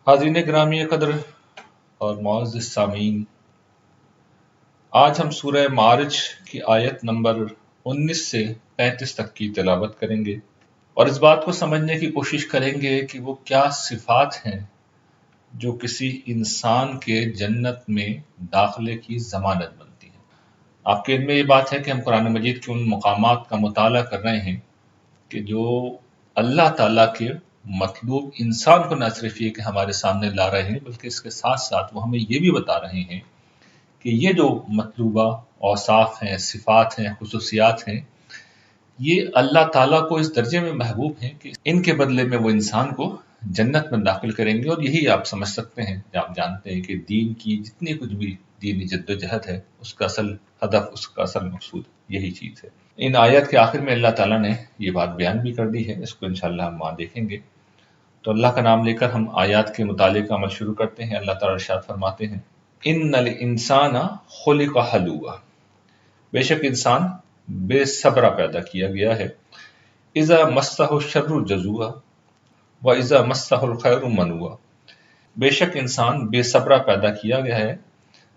حاضرین گرامی قدر اور معزز سامعین، آج ہم سورہ معارج کی آیت نمبر 19 سے 35 تک کی تلاوت کریں گے اور اس بات کو سمجھنے کی کوشش کریں گے کہ وہ کیا صفات ہیں جو کسی انسان کے جنت میں داخلے کی ضمانت بنتی ہیں۔ آپ کے علم میں یہ بات ہے کہ ہم قرآن مجید کے ان مقامات کا مطالعہ کر رہے ہیں کہ جو اللہ تعالیٰ کے مطلوب انسان کو نہ صرف یہ کہ ہمارے سامنے لا رہے ہیں، بلکہ اس کے ساتھ ساتھ وہ ہمیں یہ بھی بتا رہے ہیں کہ یہ جو مطلوبہ اوصاف ہیں، صفات ہیں، خصوصیات ہیں، یہ اللہ تعالیٰ کو اس درجے میں محبوب ہیں کہ ان کے بدلے میں وہ انسان کو جنت میں داخل کریں گے۔ اور یہی آپ سمجھ سکتے ہیں، آپ جانتے ہیں کہ دین کی جتنی کچھ بھی دینی جد و جہد ہے، اس کا اصل ہدف، اس کا اصل مقصود یہی چیز ہے۔ ان آیت کے آخر میں اللہ تعالیٰ نے یہ بات بیان بھی کر دی ہے، اس کو انشاءاللہ ہم وہاں دیکھیں گے۔ تو اللہ کا نام لے کر ہم آیات کے مطالعے کا عمل شروع کرتے ہیں۔ اللہ تعالیٰ ارشاد فرماتے ہیں، ان الانسان خلق ہلوعا، بے شک انسان بے صبرا پیدا کیا گیا ہے، اذا مسہ الشر جزوعا و اذا مسہ الخیر منوعا، بے شک انسان بے صبرا پیدا کیا گیا ہے،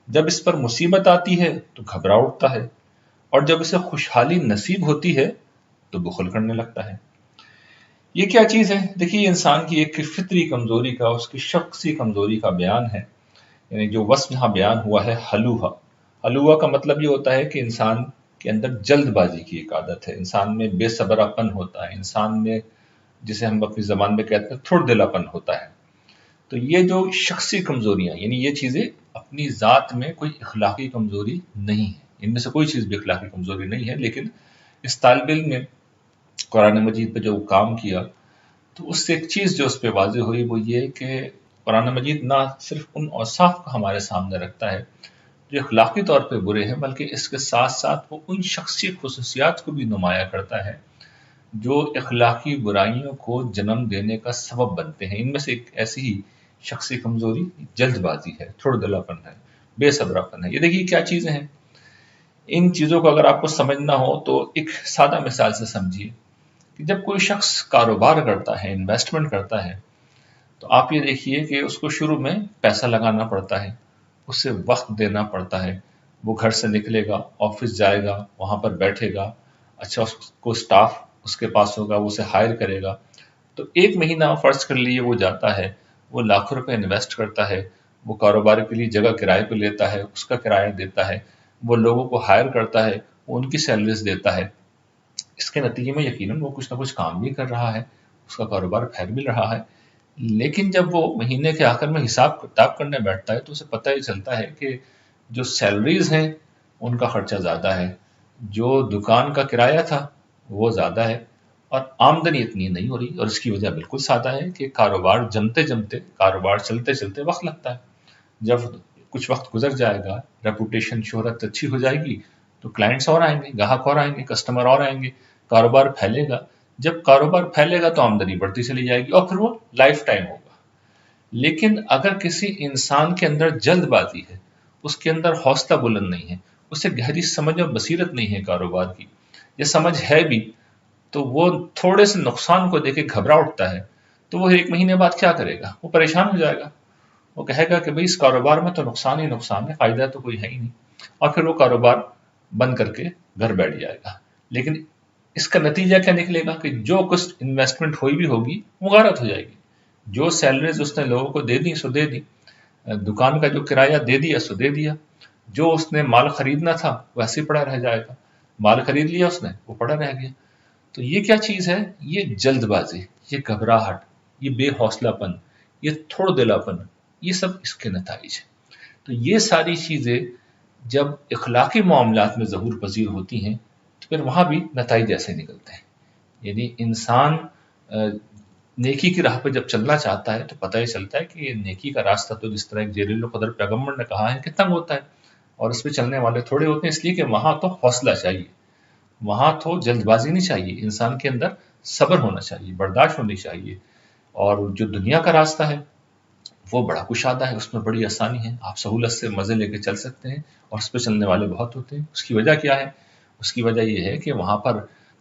جب اس پر مصیبت آتی ہے تو گھبرا اٹھتا ہے، اور جب اسے خوشحالی نصیب ہوتی ہے تو بخل کرنے لگتا ہے۔ یہ کیا چیز ہے؟ دیکھیے، انسان کی ایک فطری کمزوری کا، اس کی شخصی کمزوری کا بیان ہے۔ یعنی جو وصف یہاں بیان ہوا ہے ہلوہا، ہلوہا کا مطلب یہ ہوتا ہے کہ انسان کے اندر جلد بازی کی ایک عادت ہے، انسان میں بے صبرا پن ہوتا ہے، انسان میں جسے ہم اپنی زبان میں کہتے ہیں تھوڑ دلا پن ہوتا ہے۔ تو یہ جو شخصی کمزوریاں، یعنی یہ چیزیں اپنی ذات میں کوئی اخلاقی کمزوری نہیں ہے، ان میں سے کوئی چیز بھی اخلاقی کمزوری نہیں ہے، لیکن اس طالب علم نے قرآن مجید پہ جو کام کیا تو اس سے ایک چیز جو اس پہ واضح ہوئی وہ یہ کہ قرآن مجید نہ صرف ان اوصاف کو ہمارے سامنے رکھتا ہے جو اخلاقی طور پہ برے ہیں، بلکہ اس کے ساتھ ساتھ وہ ان شخصی خصوصیات کو بھی نمایاں کرتا ہے جو اخلاقی برائیوں کو جنم دینے کا سبب بنتے ہیں۔ ان میں سے ایک ایسی ہی شخصی کمزوری جلد بازی ہے، تھوڑ دلا پن ہے، بے صبرا پن ہے۔ یہ دیکھیے کیا چیزیں ہیں۔ ان چیزوں کو اگر آپ کو سمجھنا ہو تو ایک سادہ مثال سے سمجھیے کہ جب کوئی شخص کاروبار کرتا ہے، انویسٹمنٹ کرتا ہے، تو آپ یہ دیکھیے کہ اس کو شروع میں پیسہ لگانا پڑتا ہے، اسے وقت دینا پڑتا ہے، وہ گھر سے نکلے گا، آفس جائے گا، وہاں پر بیٹھے گا، اچھا اس کو سٹاف اس کے پاس ہوگا، وہ اسے ہائر کرے گا۔ تو ایک مہینہ فرض کر لیے وہ جاتا ہے، وہ لاکھوں روپے انویسٹ کرتا ہے، وہ کاروبار کے لیے جگہ کرائے پہ لیتا ہے، اس کا کرایہ دیتا ہے، وہ لوگوں کو ہائر کرتا ہے، وہ ان کی سیلریز دیتا ہے۔ اس کے نتیجے میں یقیناً وہ کچھ نہ کچھ کام بھی کر رہا ہے، اس کا کاروبار پھیل بھی رہا ہے، لیکن جب وہ مہینے کے آخر میں حساب کتاب کرنے بیٹھتا ہے تو اسے پتہ ہی چلتا ہے کہ جو سیلریز ہیں ان کا خرچہ زیادہ ہے، جو دکان کا کرایہ تھا وہ زیادہ ہے، اور آمدنی اتنی نہیں ہو رہی۔ اور اس کی وجہ بالکل سادہ ہے کہ کاروبار جمتے جمتے، کاروبار چلتے چلتے وقت لگتا ہے۔ جب کچھ وقت گزر جائے گا، ریپوٹیشن، شہرت اچھی ہو جائے گی تو کلائنٹس اور آئیں گے، گاہک اور آئیں گے، کسٹمر اور آئیں گے، کاروبار پھیلے گا۔ جب کاروبار پھیلے گا تو آمدنی بڑھتی چلی جائے گی اور پھر وہ لائف ٹائم ہوگا۔ لیکن اگر کسی انسان کے اندر جلد بازی ہے، اس کے اندر حوصلہ بلند نہیں ہے، اسے گہری سمجھ اور بصیرت نہیں ہے کاروبار کی، یہ سمجھ ہے بھی تو وہ تھوڑے سے نقصان کو دیکھ کے گھبرا اٹھتا ہے، تو وہ ایک مہینے بعد کیا کرے گا؟ وہ پریشان ہو جائے گا، وہ کہے گا کہ بھئی اس کاروبار میں تو نقصان ہی نقصان ہے، فائدہ تو کوئی ہے ہی نہیں، اور پھر وہ کاروبار بند کر کے گھر بیٹھ جائے گا۔ لیکن اس کا نتیجہ کیا نکلے گا کہ جو کچھ انویسٹمنٹ ہوئی بھی ہوگی وہ غارت ہو جائے گی، جو سیلریز اس نے لوگوں کو دے دی سو دے دی، دکان کا جو کرایہ دے دیا سو دے دیا، جو اس نے مال خریدنا تھا ویسے ہی پڑا رہ جائے گا، مال خرید لیا اس نے، وہ پڑا رہ گیا۔ تو یہ کیا چیز ہے؟ یہ جلد بازی، یہ گھبراہٹ، یہ بے حوصلہ پن، یہ تھوڑ دلا پن، یہ سب اس کے نتائج ہیں۔ تو یہ ساری چیزیں جب اخلاقی معاملات میں ظہور پذیر ہوتی ہیں تو پھر وہاں بھی نتائج ایسے نکلتے ہیں۔ یعنی انسان نیکی کی راہ پہ جب چلنا چاہتا ہے تو پتہ ہی چلتا ہے کہ یہ نیکی کا راستہ تو جس طرح ایک جلیل القدر پیغمبر نے کہا ہے کہ تنگ ہوتا ہے، اور اس پہ چلنے والے تھوڑے ہوتے ہیں، اس لیے کہ وہاں تو حوصلہ چاہیے، وہاں تو جلد بازی نہیں چاہیے، انسان کے اندر صبر ہونا چاہیے، برداشت ہونی چاہیے۔ اور جو دنیا کا راستہ ہے وہ بڑا کشادہ ہے، اس میں بڑی آسانی ہے، آپ سہولت سے مزے لے کے چل سکتے ہیں، اور اس پہ چلنے والے بہت ہوتے ہیں۔ اس کی وجہ کیا ہے؟ اس کی وجہ یہ ہے کہ وہاں پر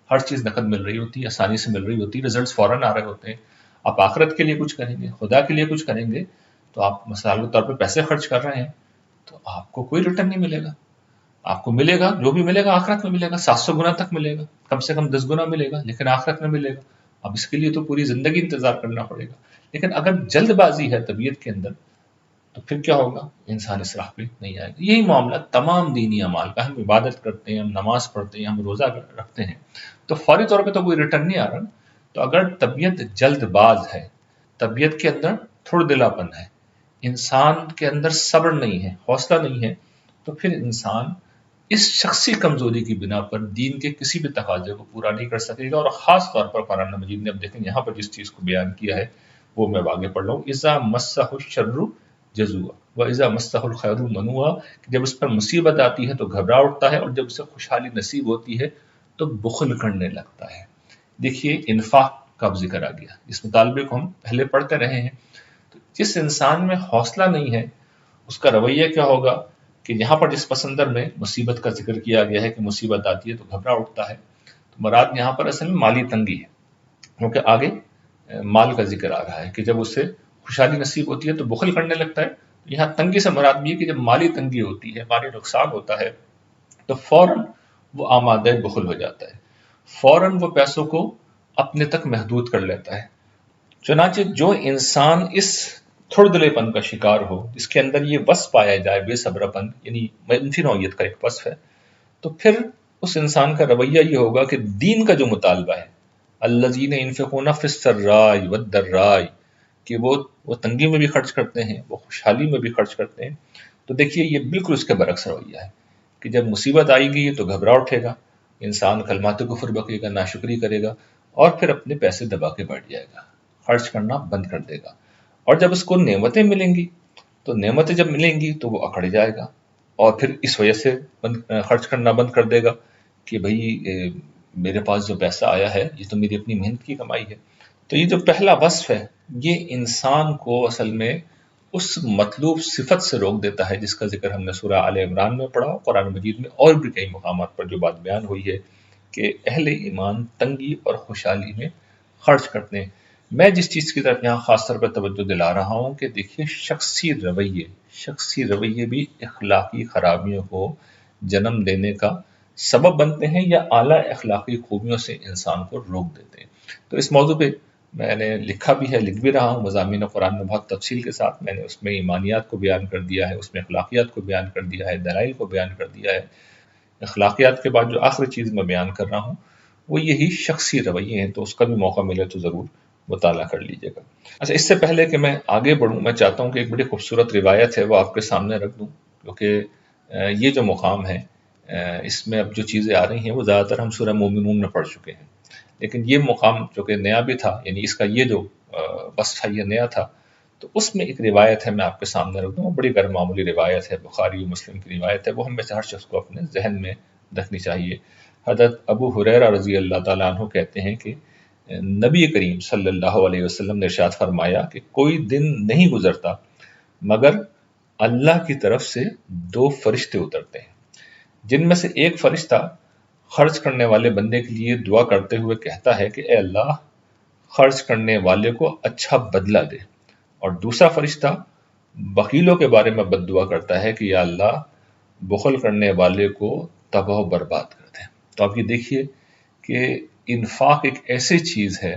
ہر چیز نقد مل رہی ہوتی ہے، آسانی سے مل رہی ہوتی ہے، رزلٹس فوراً آ رہے ہوتے ہیں۔ آپ آخرت کے لیے کچھ کریں گے، خدا کے لیے کچھ کریں گے، تو آپ مثال کے طور پہ پیسے خرچ کر رہے ہیں تو آپ کو کوئی ریٹرن نہیں ملے گا. آپ کو ملے گا جو بھی ملے گا آخرت میں ملے گا، 700 گنا تک ملے گا، کم سے کم 10 گنا ملے گا، لیکن آخرت میں ملے گا. اب اس کے لیے تو پوری زندگی انتظار کرنا پڑے گا. لیکن اگر جلد بازی ہے طبیعت کے اندر تو پھر کیا ہوگا؟ انسان اس راہ پہ نہیں آئے گا. یہی معاملہ تمام دینی اعمال کا. ہم عبادت کرتے ہیں، ہم نماز پڑھتے ہیں، ہم روزہ رکھتے ہیں، تو فوری طور پہ تو کوئی ریٹرن نہیں آ رہا. تو اگر طبیعت جلد باز ہے، طبیعت کے اندر تھوڑ دلا پن ہے، انسان کے اندر صبر نہیں ہے، حوصلہ نہیں ہے، تو پھر انسان اس شخصی کمزوری کی بنا پر دین کے کسی بھی تقاضے کو پورا نہیں کر سکے گا. اور خاص طور پر قرآن مجید نے، اب دیکھیں یہاں پر جس چیز کو بیان کیا ہے وہ میں آگے پڑھ رہا ہوں، اذا مسہ الشر جزوعا واذا مسہ الخیر منوعا، کہ جب اس پر مصیبت آتی ہے تو گھبرا اٹھتا ہے، اور جب اسے خوشحالی نصیب ہوتی ہے تو بخل کرنے لگتا ہے. دیکھیے انفاق کا اب ذکر آ گیا، اس مطالبے کو ہم پہلے پڑھتے رہے ہیں. تو جس انسان میں حوصلہ نہیں ہے اس کا رویہ کیا ہوگا کہ یہاں پر جس پسندر میں مصیبت کا ذکر کیا گیا ہے کہ مصیبت آتی ہے تو گھبرا اٹھتا ہے، تو مراد یہاں پر اصل میں مالی تنگی ہے، کیونکہ آگے مال کا ذکر آ رہا ہے کہ جب اسے خوشحالی نصیب ہوتی ہے تو بخل کرنے لگتا ہے. یہاں تنگی سے مراد بھی ہے کہ جب مالی تنگی ہوتی ہے، مالی نقصان ہوتا ہے، تو فوراً وہ آمادہ بخل ہو جاتا ہے، فوراً وہ پیسوں کو اپنے تک محدود کر لیتا ہے. چنانچہ جو انسان اس تھوڑ دلے پن کا شکار ہو، اس کے اندر یہ وصف پایا جائے بے صبر پن، یعنی منفی نوعیت کا ایک وصف ہے، تو پھر اس انسان کا رویہ یہ ہوگا کہ دین کا جو مطالبہ ہے، الذین ينفقون فی السراء والضراء، کہ وہ تنگی میں بھی خرچ کرتے ہیں، وہ خوشحالی میں بھی خرچ کرتے ہیں. تو دیکھیے یہ بالکل اس کے برعکس رویہ ہے کہ جب مصیبت آئے گی تو گھبرا اٹھے گا، انسان کلمات کفر بکے گا، ناشکری کرے گا، اور پھر اپنے پیسے دبا کے بیٹھ جائے گا، خرچ کرنا بند کر دے گا. اور جب اس کو نعمتیں ملیں گی تو نعمتیں جب ملیں گی تو وہ اکڑ جائے گا، اور پھر اس وجہ سے خرچ کرنا بند کر دے گا کہ بھئی میرے پاس جو پیسہ آیا ہے یہ تو میری اپنی محنت کی کمائی ہے. تو یہ جو پہلا وصف ہے یہ انسان کو اصل میں اس مطلوب صفت سے روک دیتا ہے جس کا ذکر ہم نے سورہ آل عمران میں پڑھا، قرآن مجید میں اور بھی کئی مقامات پر جو بات بیان ہوئی ہے کہ اہل ایمان تنگی اور خوشحالی میں خرچ کرتے ہیں. میں جس چیز کی طرف یہاں خاص طور پر توجہ دلا رہا ہوں کہ دیکھیے شخصی رویے بھی اخلاقی خرابیوں کو جنم دینے کا سبب بنتے ہیں یا اعلیٰ اخلاقی خوبیوں سے انسان کو روک دیتے ہیں. تو اس موضوع پہ میں نے لکھا بھی ہے، لکھ بھی رہا ہوں مضامین قرآن میں بہت تفصیل کے ساتھ. میں نے اس میں ایمانیات کو بیان کر دیا ہے، اس میں اخلاقیات کو بیان کر دیا ہے، دلائل کو بیان کر دیا ہے. اخلاقیات کے بعد جو آخری چیز میں بیان کر رہا ہوں وہ یہی شخصی رویے ہیں، تو اس کا بھی موقع ملے تو ضرور مطالعہ کر لیجیے گا. اچھا، اس سے پہلے کہ میں آگے بڑھوں میں چاہتا ہوں کہ ایک بڑی خوبصورت روایت ہے وہ آپ کے سامنے رکھ دوں، کیونکہ یہ جو مقام ہے اس میں اب جو چیزیں آ رہی ہیں وہ زیادہ تر ہم سورہ مومنون میں پڑھ چکے ہیں، لیکن یہ مقام جو کہ نیا بھی تھا، یعنی اس کا یہ جو وصف ہے یہ نیا تھا، تو اس میں ایک روایت ہے میں آپ کے سامنے رکھ دوں. بڑی غیر معمولی روایت ہے، بخاری و مسلم کی روایت ہے، وہ ہم میں سے ہر شخص کو اپنے ذہن میں رکھنی چاہیے. حضرت ابو ہریرہ رضی اللہ تعالیٰ عنہ کہتے ہیں کہ نبی کریم صلی اللہ علیہ وسلم نے ارشاد فرمایا کہ کوئی دن نہیں گزرتا مگر اللہ کی طرف سے 2 فرشتے اترتے ہیں، جن میں سے ایک فرشتہ خرچ کرنے والے بندے کے لیے دعا کرتے ہوئے کہتا ہے کہ اے اللہ خرچ کرنے والے کو اچھا بدلہ دے، اور دوسرا فرشتہ بخیلوں کے بارے میں بد دعا کرتا ہے کہ یا اللہ بخل کرنے والے کو تباہ و برباد کر دے. تو آپ یہ دیکھیے کہ انفاق ایک ایسی چیز ہے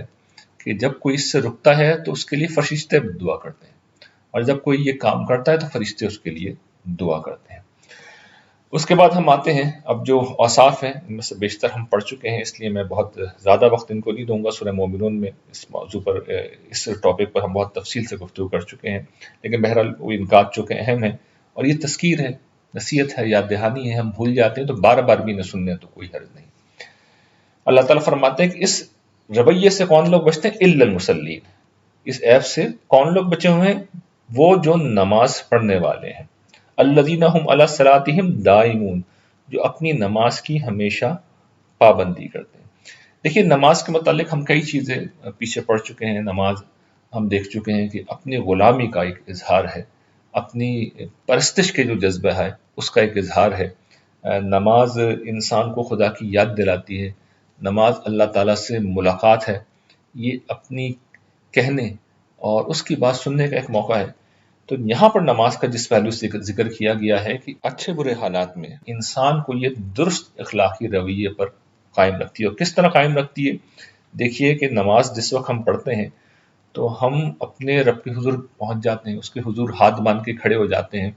کہ جب کوئی اس سے رکتا ہے تو اس کے لیے فرشتے دعا کرتے ہیں، اور جب کوئی یہ کام کرتا ہے تو فرشتے اس کے لیے دعا کرتے ہیں. اس کے بعد ہم آتے ہیں اب جو اوصاف ہیں ان میں سے بیشتر ہم پڑھ چکے ہیں، اس لیے میں بہت زیادہ وقت ان کو نہیں دوں گا. سورہ مومنون میں اس موضوع پر اس ٹاپک پر ہم بہت تفصیل سے گفتگو کر چکے ہیں، لیکن بہرحال وہ نکات جو کہ اہم ہیں، اور یہ تذکیر ہے، نصیحت ہے، یاد دہانی ہے، ہم بھول جاتے ہیں تو بار بار بھی نہ سننے تو کوئی حرج نہیں. اللہ تعالیٰ فرماتے ہیں کہ اس رویے سے کون لوگ بچتے ہیں؟ الا المصلین، اس عیب سے کون لوگ بچے ہوئے ہیں؟ وہ جو نماز پڑھنے والے ہیں. الذین هم علی صلاتہم دائمون، جو اپنی نماز کی ہمیشہ پابندی کرتے ہیں. دیکھیے نماز کے متعلق ہم کئی چیزیں پیچھے پڑھ چکے ہیں. نماز ہم دیکھ چکے ہیں کہ اپنی غلامی کا ایک اظہار ہے، اپنی پرستش کے جو جذبہ ہے اس کا ایک اظہار ہے. نماز انسان کو خدا کی یاد دلاتی ہے، نماز اللہ تعالیٰ سے ملاقات ہے. یہ اپنی کہنے اور اس کی بات سننے کا ایک موقع ہے۔ تو یہاں پر نماز کا جس پہلو سے ذکر کیا گیا ہے کہ اچھے برے حالات میں انسان کو یہ درست اخلاقی رویے پر قائم رکھتی ہے۔ اور کس طرح قائم رکھتی ہے؟ دیکھیے کہ نماز جس وقت ہم پڑھتے ہیں تو ہم اپنے رب کے حضور پہنچ جاتے ہیں، اس کے حضور ہاتھ باندھ کے کھڑے ہو جاتے ہیں،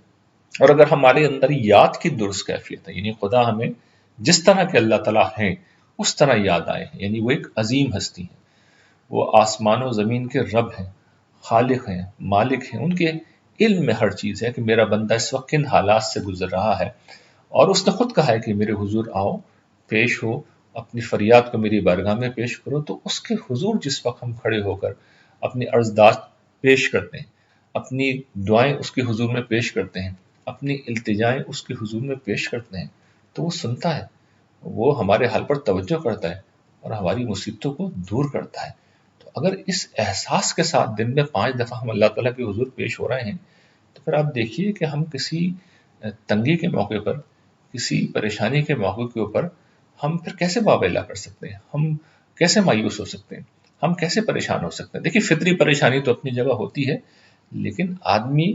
اور اگر ہمارے اندر یاد کی درست کیفیت ہے، یعنی خدا ہمیں جس طرح کے اللہ تعالیٰ ہیں اس طرح یاد آئے، یعنی وہ ایک عظیم ہستی ہے، وہ آسمان و زمین کے رب ہیں، خالق ہیں، مالک ہیں، ان کے علم میں ہر چیز ہے کہ میرا بندہ اس وقت کن حالات سے گزر رہا ہے، اور اس نے خود کہا ہے کہ میرے حضور آؤ، پیش ہو، اپنی فریاد کو میری بارگاہ میں پیش کرو۔ تو اس کے حضور جس وقت ہم کھڑے ہو کر اپنی عرضداشت پیش کرتے ہیں، اپنی دعائیں اس کے حضور میں پیش کرتے ہیں، اپنی التجائیں اس کے حضور میں پیش کرتے ہیں، تو وہ سنتا ہے، وہ ہمارے حال پر توجہ کرتا ہے اور ہماری مصیبتوں کو دور کرتا ہے۔ تو اگر اس احساس کے ساتھ دن میں 5 دفعہ ہم اللہ تعالیٰ کے حضور پیش ہو رہے ہیں، تو پھر آپ دیکھیے کہ ہم کسی تنگی کے موقع پر، کسی پریشانی کے موقع کے اوپر ہم پھر کیسے واویلا کر سکتے ہیں، ہم کیسے مایوس ہو سکتے ہیں، ہم کیسے پریشان ہو سکتے ہیں۔ دیکھیے فطری پریشانی تو اپنی جگہ ہوتی ہے، لیکن آدمی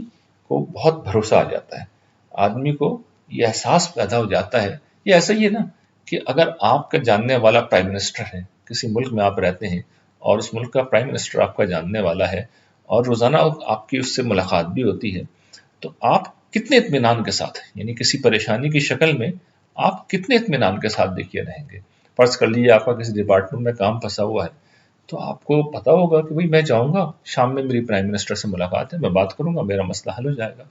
کو بہت بھروسہ آ جاتا ہے، آدمی کو یہ احساس پیدا ہو جاتا ہے۔ یہ ایسا ہی ہے نا کہ اگر آپ کا جاننے والا پرائم منسٹر ہے، کسی ملک میں آپ رہتے ہیں اور اس ملک کا پرائم منسٹر آپ کا جاننے والا ہے اور روزانہ آپ کی اس سے ملاقات بھی ہوتی ہے، تو آپ کتنے اطمینان کے ساتھ، یعنی کسی پریشانی کی شکل میں آپ کتنے اطمینان کے ساتھ دیکھیے رہیں گے۔ فرض کر لیجیے آپ کا کسی ڈپارٹمنٹ میں کام پھنسا ہوا ہے، تو آپ کو پتا ہوگا کہ بھئی میں جاؤں گا، شام میں میری پرائم منسٹر سے ملاقات ہے، میں بات کروں گا، میرا مسئلہ حل ہو جائے گا۔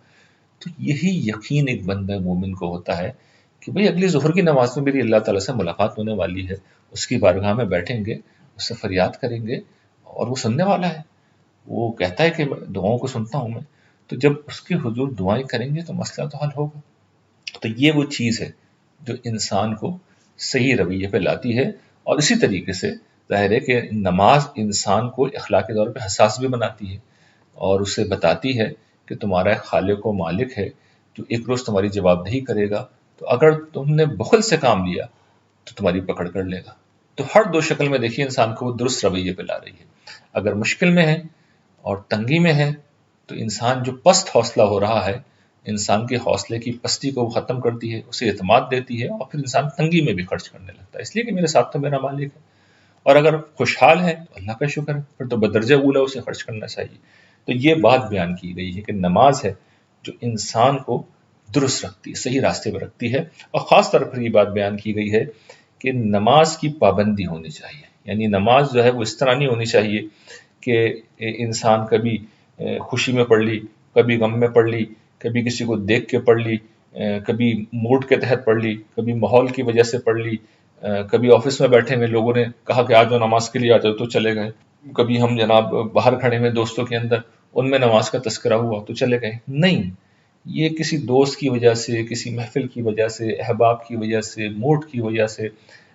تو یہی یقین ایک بندہ مومن کو ہوتا ہے کہ بھئی اگلی ظہر کی نماز میں میری اللہ تعالیٰ سے ملاقات ہونے والی ہے، اس کی بارگاہ میں بیٹھیں گے، اس سے فریاد کریں گے، اور وہ سننے والا ہے، وہ کہتا ہے کہ دعاؤں کو سنتا ہوں میں۔ تو جب اس کے حضور دعائیں کریں گے تو مسئلہ تو حل ہوگا۔ تو یہ وہ چیز ہے جو انسان کو صحیح رویے پہ لاتی ہے، اور اسی طریقے سے ظاہر ہے کہ نماز انسان کو اخلاقی طور پہ حساس بھی بناتی ہے، اور اسے بتاتی ہے کہ تمہارا ایک خالق و مالک ہے جو ایک روز تمہاری جواب دہی کرے گا، تو اگر تم نے بخل سے کام لیا تو تمہاری پکڑ کر لے گا۔ تو ہر دو شکل میں دیکھیے انسان کو وہ درست رویے پہ لا رہی ہے۔ اگر مشکل میں ہے اور تنگی میں ہے تو انسان جو پست حوصلہ ہو رہا ہے، انسان کے حوصلے کی پستی کو وہ ختم کرتی ہے، اسے اعتماد دیتی ہے، اور پھر انسان تنگی میں بھی خرچ کرنے لگتا ہے، اس لیے کہ میرے ساتھ تو میرا مالک ہے۔ اور اگر خوشحال ہے تو اللہ کا شکر ہے، پھر تو بدرجہ اولا اسے خرچ کرنا چاہیے۔ تو یہ بات بیان کی گئی ہے کہ نماز ہے جو انسان کو درست رکھتی ہے، صحیح راستے پر رکھتی ہے، اور خاص طور پر یہ بات بیان کی گئی ہے کہ نماز کی پابندی ہونی چاہیے، یعنی نماز جو ہے وہ اس طرح نہیں ہونی چاہیے کہ انسان کبھی خوشی میں پڑھ لی، کبھی غم میں پڑھ لی، کبھی کسی کو دیکھ کے پڑھ لی، کبھی موڈ کے تحت پڑھ لی، کبھی ماحول کی وجہ سے پڑھ لی، کبھی آفس میں بیٹھے ہوئے لوگوں نے کہا کہ آج جو نماز کے لیے آ جاؤ تو چلے گئے، کبھی ہم جناب باہر کھڑے ہوئے دوستوں کے اندر ان میں نماز کا تذکرہ ہوا تو چلے گئے۔ نہیں، یہ کسی دوست کی وجہ سے، کسی محفل کی وجہ سے، احباب کی وجہ سے، موڈ کی وجہ سے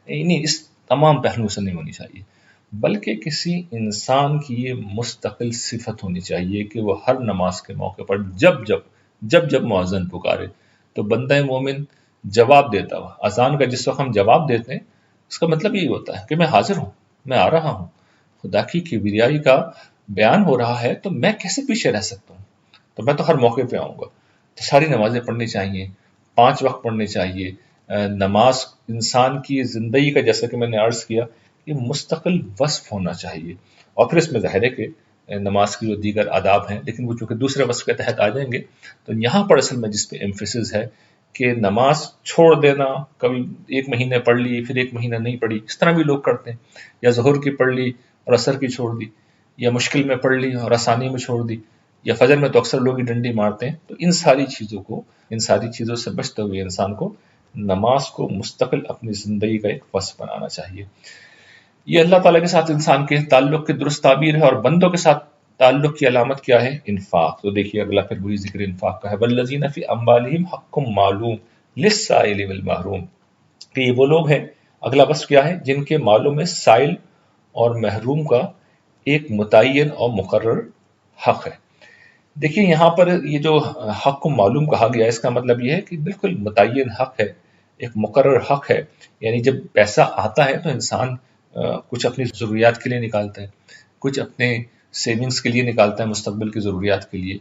نہیں، اس تمام پہلو سے نہیں ہونی چاہیے، بلکہ کسی انسان کی یہ مستقل صفت ہونی چاہیے کہ وہ ہر نماز کے موقع پر جب مؤذن پکارے تو بندہ مومن جواب دیتا ہوا، اذان کا جس وقت ہم جواب دیتے ہیں اس کا مطلب یہی ہوتا ہے کہ میں حاضر ہوں، میں آ رہا ہوں، خدا کی کبریائی کا بیان ہو رہا ہے، تو میں کیسے پیچھے رہ سکتا ہوں؟ تو میں تو ہر موقع پہ آؤں گا۔ تو ساری نمازیں پڑھنی چاہیے، 5 وقت پڑھنے چاہیے۔ نماز انسان کی زندگی کا، جیسا کہ میں نے عرض کیا، یہ مستقل وصف ہونا چاہیے، اور پھر اس میں ظاہر ہے کہ نماز کی جو دیگر آداب ہیں، لیکن وہ چونکہ دوسرے وصف کے تحت آ جائیں گے، تو یہاں پر اصل میں جس پہ ایمفیسس ہے کہ نماز چھوڑ دینا، کبھی 1 مہینے پڑھ لی پھر 1 مہینہ نہیں پڑھی، اس طرح بھی لوگ کرتے ہیں، یا ظہر کی پڑھ لی اور عصر کی چھوڑ دی، یا مشکل میں پڑھ لی اور آسانی میں چھوڑ دی، یا فجر میں تو اکثر لوگ ہی ڈنڈی مارتے ہیں۔ تو ان ساری چیزوں سے بچتے ہوئے انسان کو نماز کو مستقل اپنی زندگی کا ایک وصف بنانا چاہیے۔ یہ اللہ تعالیٰ کے ساتھ انسان کے تعلق کی درست تعبیر ہے، اور بندوں کے ساتھ تعلق کی علامت کیا ہے؟ انفاق۔ تو دیکھیے اگلا پھر وہی ذکر انفاق کا ہے، والذین فی اموالہم حق معلوم للسائل والمحروم، کہ یہ وہ لوگ ہیں، اگلا وصف کیا ہے؟ جن کے مالوں میں سائل اور محروم کا ایک متعین اور مقرر حق ہے۔ دیکھیے یہاں پر یہ جو حق کو معلوم کہا گیا، اس کا مطلب یہ ہے کہ بالکل متعین حق ہے، ایک مقرر حق ہے، یعنی جب پیسہ آتا ہے تو انسان کچھ اپنی ضروریات کے لیے نکالتا ہے، کچھ اپنے سیونگز کے لیے نکالتا ہے مستقبل کی ضروریات کے لیے،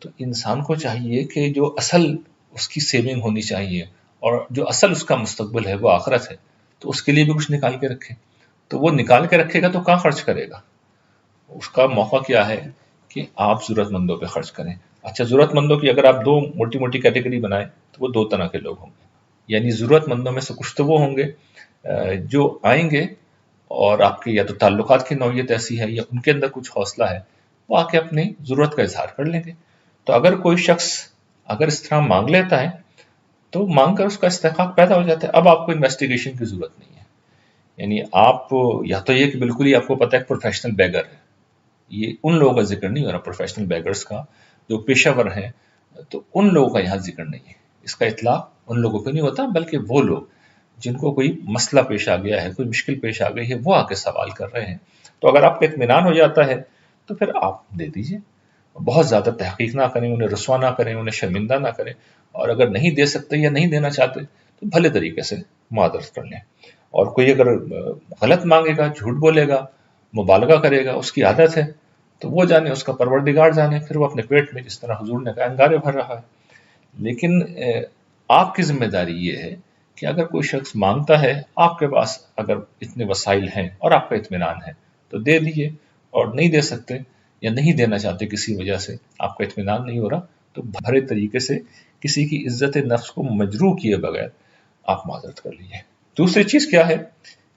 تو انسان کو چاہیے کہ جو اصل اس کی سیونگ ہونی چاہیے اور جو اصل اس کا مستقبل ہے وہ آخرت ہے، تو اس کے لیے بھی کچھ نکال کے رکھے. تو وہ نکال کے رکھے گا تو کہاں خرچ کرے گا؟ اس کا موقع کیا ہے کہ آپ ضرورت مندوں پہ خرچ کریں. اچھا، ضرورت مندوں کی اگر آپ دو موٹی موٹی کیٹیگری بنائیں تو وہ دو طرح کے لوگ ہوں گے. یعنی ضرورت مندوں میں سے کچھ تو وہ ہوں گے جو آئیں گے اور آپ کے یا تو تعلقات کی نوعیت ایسی ہے یا ان کے اندر کچھ حوصلہ ہے، وہ آ کے اپنی ضرورت کا اظہار کر لیں گے. تو اگر کوئی شخص اگر اس طرح مانگ لیتا ہے تو مانگ کر اس کا استحقاق پیدا ہو جاتا ہے. اب آپ کو انویسٹیگیشن کی ضرورت نہیں ہے. یعنی آپ یا تو یہ کہ بالکل ہی آپ کو پتہ ہے پروفیشنل بیگر ہے، یہ ان لوگوں کا ذکر نہیں ہو رہا پروفیشنل بیگرز کا جو پیشہ ور ہیں، تو ان لوگوں کا یہاں ذکر نہیں ہے. اس کا اطلاق ان لوگوں پہ نہیں ہوتا، بلکہ وہ لوگ جن کو کوئی مسئلہ پیش آ گیا ہے، کوئی مشکل پیش آ گئی ہے، وہ آ کے سوال کر رہے ہیں. تو اگر آپ کا اطمینان ہو جاتا ہے تو پھر آپ دے دیجئے. بہت زیادہ تحقیق نہ کریں، انہیں رسوا نہ کریں، انہیں شرمندہ نہ کریں. اور اگر نہیں دے سکتے یا نہیں دینا چاہتے تو بھلے طریقے سے معذرت کر لیں. اور کوئی اگر غلط مانگے گا، جھوٹ بولے گا، مبالغہ کرے گا، اس کی عادت ہے، تو وہ جانے، اس کا پروردگار جانے، پھر وہ اپنے پیٹ میں جس طرح حضور نے کہا انگارے بھر رہا ہے. لیکن آپ کی ذمہ داری یہ ہے کہ اگر کوئی شخص مانگتا ہے، آپ کے پاس اگر اتنے وسائل ہیں اور آپ کا اطمینان ہے تو دے دیجیے. اور نہیں دے سکتے یا نہیں دینا چاہتے کسی وجہ سے، آپ کا اطمینان نہیں ہو رہا، تو بھرے طریقے سے کسی کی عزت نفس کو مجروح کیے بغیر آپ معذرت کر لیجیے. دوسری چیز کیا ہے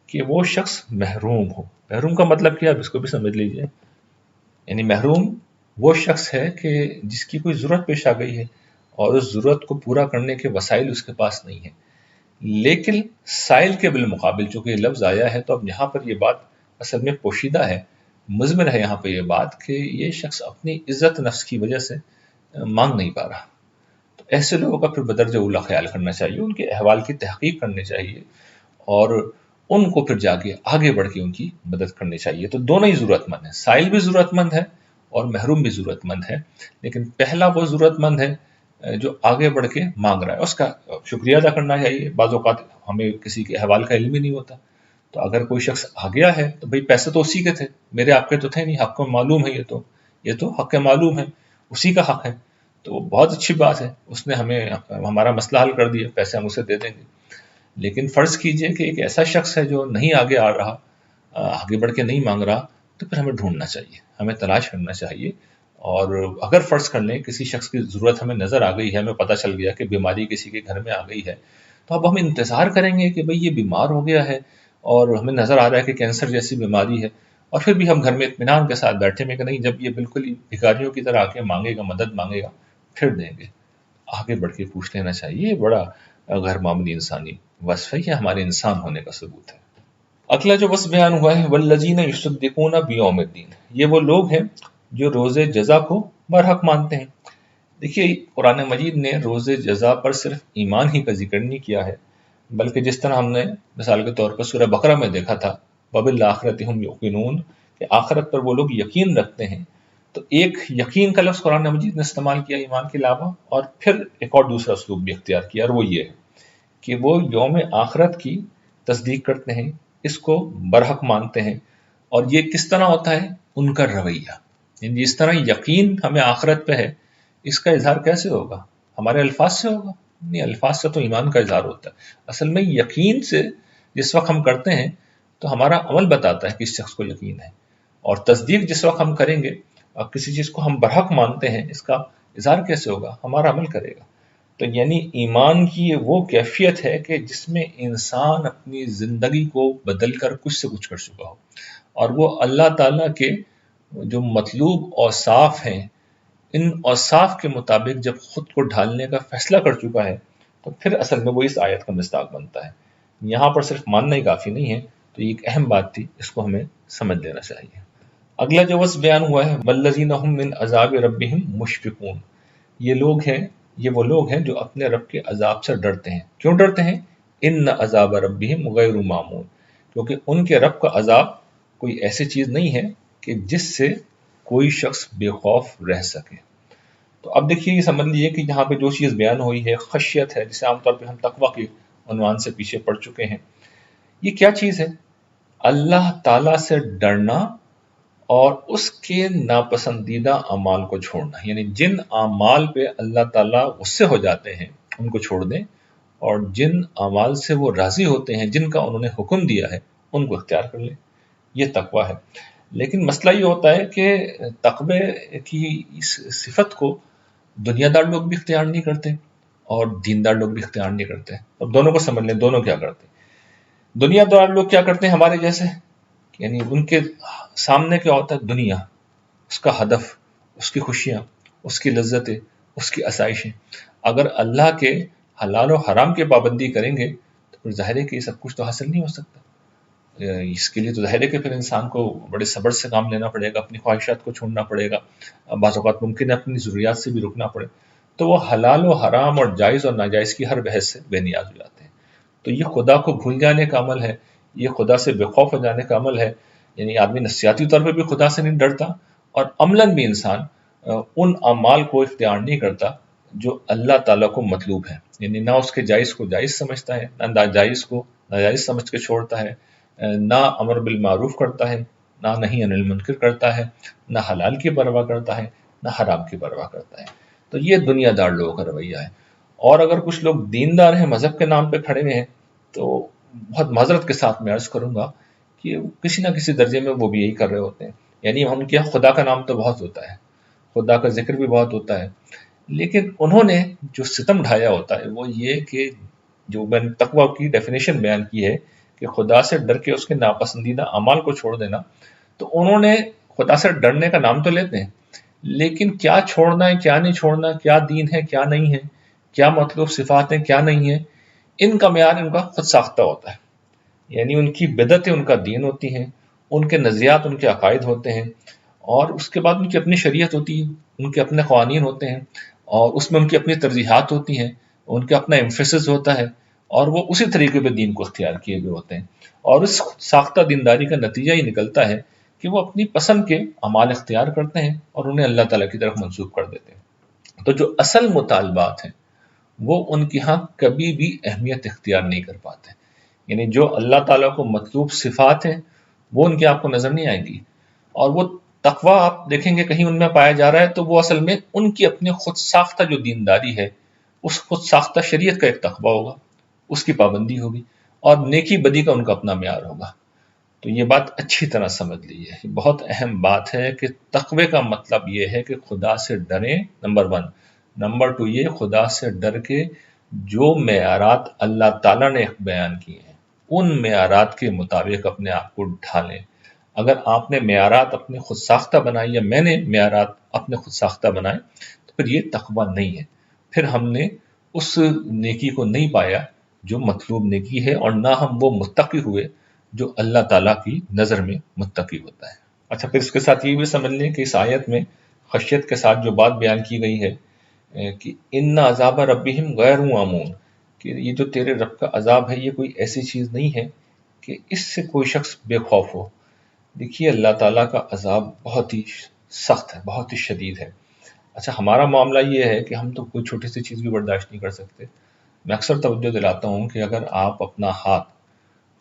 کہ وہ شخص محروم ہو. محروم کا مطلب کیا ہے، اس کو بھی سمجھ لیجیے. یعنی محروم وہ شخص ہے کہ جس کی کوئی ضرورت پیش آ گئی ہے اور اس ضرورت کو پورا کرنے کے وسائل اس کے پاس نہیں ہیں، لیکن سائل کے بالمقابل چونکہ یہ لفظ آیا ہے تو اب یہاں پر یہ بات اصل میں پوشیدہ ہے، مضمر ہے یہاں پہ یہ بات کہ یہ شخص اپنی عزت نفس کی وجہ سے مانگ نہیں پا رہا. تو ایسے لوگوں کا پھر بدرجہ اولیٰ خیال کرنا چاہیے، ان کے احوال کی تحقیق کرنی چاہیے اور ان کو پھر جا کے آگے بڑھ کے ان کی مدد کرنی چاہیے. تو دونوں ہی ضرورت مند ہیں، سائل بھی ضرورت مند ہے اور محروم بھی ضرورت مند ہے. لیکن پہلا وہ ضرورت مند ہے جو آگے بڑھ کے مانگ رہا ہے، اس کا شکریہ ادا کرنا چاہیے. بعض اوقات ہمیں کسی کے احوال کا علم ہی نہیں ہوتا، تو اگر کوئی شخص آ گیا ہے تو بھئی پیسے تو اسی کے تھے، میرے آپ کے تو تھے نہیں، حق کو معلوم ہے، یہ تو حق معلوم ہے، اسی کا حق ہے. تو بہت اچھی بات ہے، اس نے ہمیں ہمارا مسئلہ حل کر دیا، پیسے ہم اسے دے دیں گے. لیکن فرض کیجئے کہ ایک ایسا شخص ہے جو نہیں آگے آ رہا، آگے بڑھ کے نہیں مانگ رہا، تو پھر ہمیں ڈھونڈنا چاہیے، ہمیں تلاش کرنا چاہیے. اور اگر فرض کر لیں کسی شخص کی ضرورت ہمیں نظر آ گئی ہے، ہمیں پتہ چل گیا کہ بیماری کسی کے گھر میں آ گئی ہے، تو اب ہم انتظار کریں گے کہ بھئی یہ بیمار ہو گیا ہے اور ہمیں نظر آ رہا ہے کہ کینسر جیسی بیماری ہے، اور پھر بھی ہم گھر میں اطمینان کے ساتھ بیٹھے میں کہ نہیں، جب یہ بالکل ہی بھکاریوں کی طرح آ کے مانگے گا، مدد مانگے گا، پھر دیں گے. آگے بڑھ کے پوچھ لینا چاہیے. یہ بڑا غیر معمولی انسانی وصف ہے، یہ ہمارے انسان ہونے کا ثبوت ہے. اگلا جو وصف بیان ہوا ہے والذین یصدقون بیوم الدین، یہ وہ لوگ ہیں جو روز جزا کو برحق مانتے ہیں. دیکھیے قرآن مجید نے روز جزا پر صرف ایمان ہی کا ذکر نہیں کیا ہے، بلکہ جس طرح ہم نے مثال کے طور پر سورہ بقرہ میں دیکھا تھا وبالآخرۃ ہم یوقنون، کہ آخرت پر وہ لوگ یقین رکھتے ہیں. تو ایک یقین کا لفظ قرآن مجید نے استعمال کیا ایمان کے علاوہ، اور پھر ایک اور دوسرا اسلوب بھی اختیار کیا، اور وہ یہ ہے کہ وہ یوم آخرت کی تصدیق کرتے ہیں، اس کو برحق مانتے ہیں. اور یہ کس طرح ہوتا ہے؟ ان کا رویہ. یعنی جس طرح یقین ہمیں آخرت پہ ہے، اس کا اظہار کیسے ہوگا؟ ہمارے الفاظ سے ہوگا؟ نہیں، الفاظ سے تو ایمان کا اظہار ہوتا ہے. اصل میں یقین سے جس وقت ہم کرتے ہیں تو ہمارا عمل بتاتا ہے کہ اس شخص کو یقین ہے، اور تصدیق جس وقت ہم کریں گے اور کسی چیز کو ہم برحق مانتے ہیں، اس کا اظہار کیسے ہوگا؟ ہمارا عمل کرے گا. تو یعنی ایمان کی یہ وہ کیفیت ہے کہ جس میں انسان اپنی زندگی کو بدل کر کچھ سے کچھ کر چکا ہو، اور وہ اللہ تعالیٰ کے جو مطلوب اوصاف ہیں، ان اوصاف کے مطابق جب خود کو ڈھالنے کا فیصلہ کر چکا ہے، تو پھر اصل میں وہ اس آیت کا مصداق بنتا ہے. یہاں پر صرف ماننا ہی کافی نہیں ہے. تو یہ ایک اہم بات تھی، اس کو ہمیں سمجھ لینا چاہیے. اگلا جو وصف بیان ہوا ہے والذین هم من عذاب ربهم مشفقون، یہ وہ لوگ ہیں جو اپنے رب کے عذاب سے ڈرتے ہیں. کیوں ڈرتے ہیں؟ ان عذاب ربهم غیر معمون، کیونکہ ان کے رب کا عذاب کوئی ایسی چیز نہیں ہے کہ جس سے کوئی شخص بے خوف رہ سکے. تو اب دیکھیے، یہ سمجھ لیجیے کہ یہاں پہ جو چیز بیان ہوئی ہے خشیت ہے، جسے عام طور پہ ہم تقویٰ کے عنوان سے پیچھے پڑ چکے ہیں. یہ کیا چیز ہے؟ اللہ تعالیٰ سے ڈرنا اور اس کے ناپسندیدہ اعمال کو چھوڑنا، یعنی جن اعمال پہ اللہ تعالیٰ غصے ہو جاتے ہیں ان کو چھوڑ دیں، اور جن اعمال سے وہ راضی ہوتے ہیں، جن کا انہوں نے حکم دیا ہے، ان کو اختیار کر لیں۔ یہ تقوی ہے۔ لیکن مسئلہ یہ ہوتا ہے کہ تقوی کی اس صفت کو دنیا دار لوگ بھی اختیار نہیں کرتے اور دیندار لوگ بھی اختیار نہیں کرتے۔ اب دونوں کو سمجھ لیں، دونوں کیا کرتے ہیں۔ دنیا دار لوگ کیا کرتے ہیں ہمارے جیسے، یعنی ان کے سامنے کیا ہوتا ہے؟ دنیا، اس کا ہدف، اس کی خوشیاں، اس کی لذتیں، اس کی آسائشیں۔ اگر اللہ کے حلال و حرام کی پابندی کریں گے تو پھر ظاہر ہے کہ یہ سب کچھ تو حاصل نہیں ہو سکتا۔ اس کے لیے تو ظاہر ہے کہ پھر انسان کو بڑے صبر سے کام لینا پڑے گا، اپنی خواہشات کو چھوڑنا پڑے گا، بعض اوقات ممکن ہے اپنی ضروریات سے بھی رکنا پڑے، تو وہ حلال و حرام اور جائز اور ناجائز کی ہر بحث سے بے نیاز ہو جاتے ہیں۔ تو یہ خدا کو بھول جانے کا عمل ہے، یہ خدا سے بے خوف ہو جانے کا عمل ہے۔ یعنی آدمی نفسیاتی طور پہ بھی خدا سے نہیں ڈرتا، اور عملاً بھی انسان ان اعمال کو اختیار نہیں کرتا جو اللہ تعالیٰ کو مطلوب ہے۔ یعنی نہ اس کے جائز کو جائز سمجھتا ہے، نہ ناجائز کو ناجائز سمجھ کے چھوڑتا ہے، نہ امر بالمعروف کرتا ہے، نہ نہیں عن المنکر کرتا ہے، نہ حلال کی پرواہ کرتا ہے، نہ حرام کی پرواہ کرتا ہے۔ تو یہ دنیا دار لوگوں کا رویہ ہے۔ اور اگر کچھ لوگ دیندار ہیں، مذہب کے نام پہ کھڑے ہوئے ہیں، تو بہت معذرت کے ساتھ میں عرض کروں گا کہ کسی نہ کسی درجے میں وہ بھی یہی کر رہے ہوتے ہیں۔ یعنی ہم کیا، خدا کا نام تو بہت ہوتا ہے، خدا کا ذکر بھی بہت ہوتا ہے، لیکن انہوں نے جو ستم ڈھایا ہوتا ہے وہ یہ کہ جو میں نے تقوی کی ڈیفینیشن بیان کی ہے کہ خدا سے ڈر کے اس کے ناپسندیدہ اعمال کو چھوڑ دینا، تو انہوں نے خدا سے ڈرنے کا نام تو لیتے ہیں، لیکن کیا چھوڑنا ہے کیا نہیں چھوڑنا، کیا دین ہے کیا نہیں ہے، کیا مطلوب صفات ہیں کیا نہیں ہے، ان کا معیار ان کا خود ساختہ ہوتا ہے۔ یعنی ان کی بدعتیں ان کا دین ہوتی ہیں، ان کے نظریات ان کے عقائد ہوتے ہیں، اور اس کے بعد ان کی اپنی شریعت ہوتی ہے، ان کے اپنے قوانین ہوتے ہیں، اور اس میں ان کی اپنی ترجیحات ہوتی ہیں، ان کا اپنا ایمفیسس ہوتا ہے، اور وہ اسی طریقے پہ دین کو اختیار کیے ہوئے ہوتے ہیں۔ اور اس ساختہ دینداری کا نتیجہ یہ نکلتا ہے کہ وہ اپنی پسند کے اعمال اختیار کرتے ہیں اور انہیں اللہ تعالیٰ کی طرف منسوب کر دیتے ہیں۔ تو جو اصل مطالبات ہیں وہ ان کے ہاں کبھی بھی اہمیت اختیار نہیں کر پاتے۔ یعنی جو اللہ تعالیٰ کو مطلوب صفات ہیں وہ ان کے آپ کو نظر نہیں آئیں گی، اور وہ تقوی آپ دیکھیں گے کہیں ان میں پایا جا رہا ہے تو وہ اصل میں ان کی اپنے خود ساختہ جو دینداری ہے، اس خود ساختہ شریعت کا ایک تقوی ہوگا، اس کی پابندی ہوگی، اور نیکی بدی کا ان کا اپنا معیار ہوگا۔ تو یہ بات اچھی طرح سمجھ لیجیے، یہ بہت اہم بات ہے کہ تقوی کا مطلب یہ ہے کہ خدا سے ڈریں، نمبر 1۔ نمبر 2 یہ خدا سے ڈر کے جو معیارات اللہ تعالیٰ نے بیان کیے ہیں ان معیارات کے مطابق اپنے آپ کو ڈھالیں۔ اگر آپ نے معیارات اپنے خود ساختہ بنائے یا میں نے معیارات اپنے خود ساختہ بنائے تو پھر یہ تقوی نہیں ہے، پھر ہم نے اس نیکی کو نہیں پایا جو مطلوب نیکی ہے، اور نہ ہم وہ متقی ہوئے جو اللہ تعالیٰ کی نظر میں متقی ہوتا ہے۔ اچھا، پھر اس کے ساتھ یہ بھی سمجھ لیں کہ اس آیت میں خشیت کے ساتھ جو بات بیان کی گئی ہے کہ ان عذاب ربہم غیر معمون، کہ یہ جو تیرے رب کا عذاب ہے یہ کوئی ایسی چیز نہیں ہے کہ اس سے کوئی شخص بے خوف ہو۔ دیکھیے اللہ تعالیٰ کا عذاب بہت ہی سخت ہے، بہت ہی شدید ہے۔ اچھا، ہمارا معاملہ یہ ہے کہ ہم تو کوئی چھوٹی سی چیز بھی برداشت نہیں کر سکتے۔ میں اکثر توجہ دلاتا ہوں کہ اگر آپ اپنا ہاتھ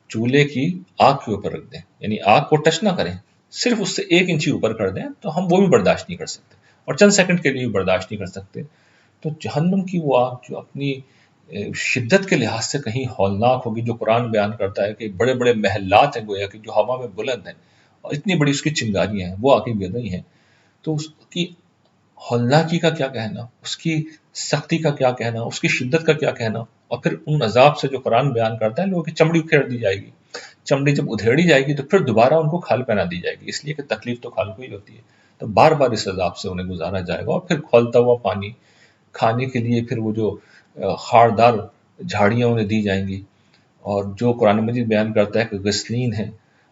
چولہے کی آگ کے اوپر رکھ دیں، یعنی آگ کو ٹچ نہ کریں، صرف اس سے 1 انچی اوپر کر دیں، تو ہم وہ بھی برداشت نہیں کر سکتے، اور چند سیکنڈ کے لیے بھی برداشت نہیں کر سکتے۔ تو جہنم کی وہ آگ جو اپنی شدت کے لحاظ سے کہیں ہولناک ہوگی، جو قرآن بیان کرتا ہے کہ بڑے بڑے محلات ہیں گویا کہ جو ہوا میں بلند ہیں، اور اتنی بڑی اس کی چنگاریاں ہیں، وہ آگے گر رہی ہیں، تو اس کی ہولناکی کا کیا کہنا، اس کی سختی کا کیا کہنا، اس کی شدت کا کیا کہنا۔ اور پھر ان عذاب سے جو قرآن بیان کرتا ہے، لوگوں کی چمڑی ادھیڑ دی جائے گی، چمڑی جب ادھیڑی جائے گی تو پھر دوبارہ ان کو کھال پہنا دی جائے گی، اس لیے کہ تکلیف تو کھال کو ہی ہوتی ہے، تو بار بار اس عذاب سے انہیں گزارا جائے گا۔ اور پھر کھولتا ہوا پانی کھانے کے لیے، پھر وہ جو خاردار جھاڑیاں انہیں دی جائیں گی، اور جو قرآن مجید بیان کرتا ہے کہ غسلین ہے،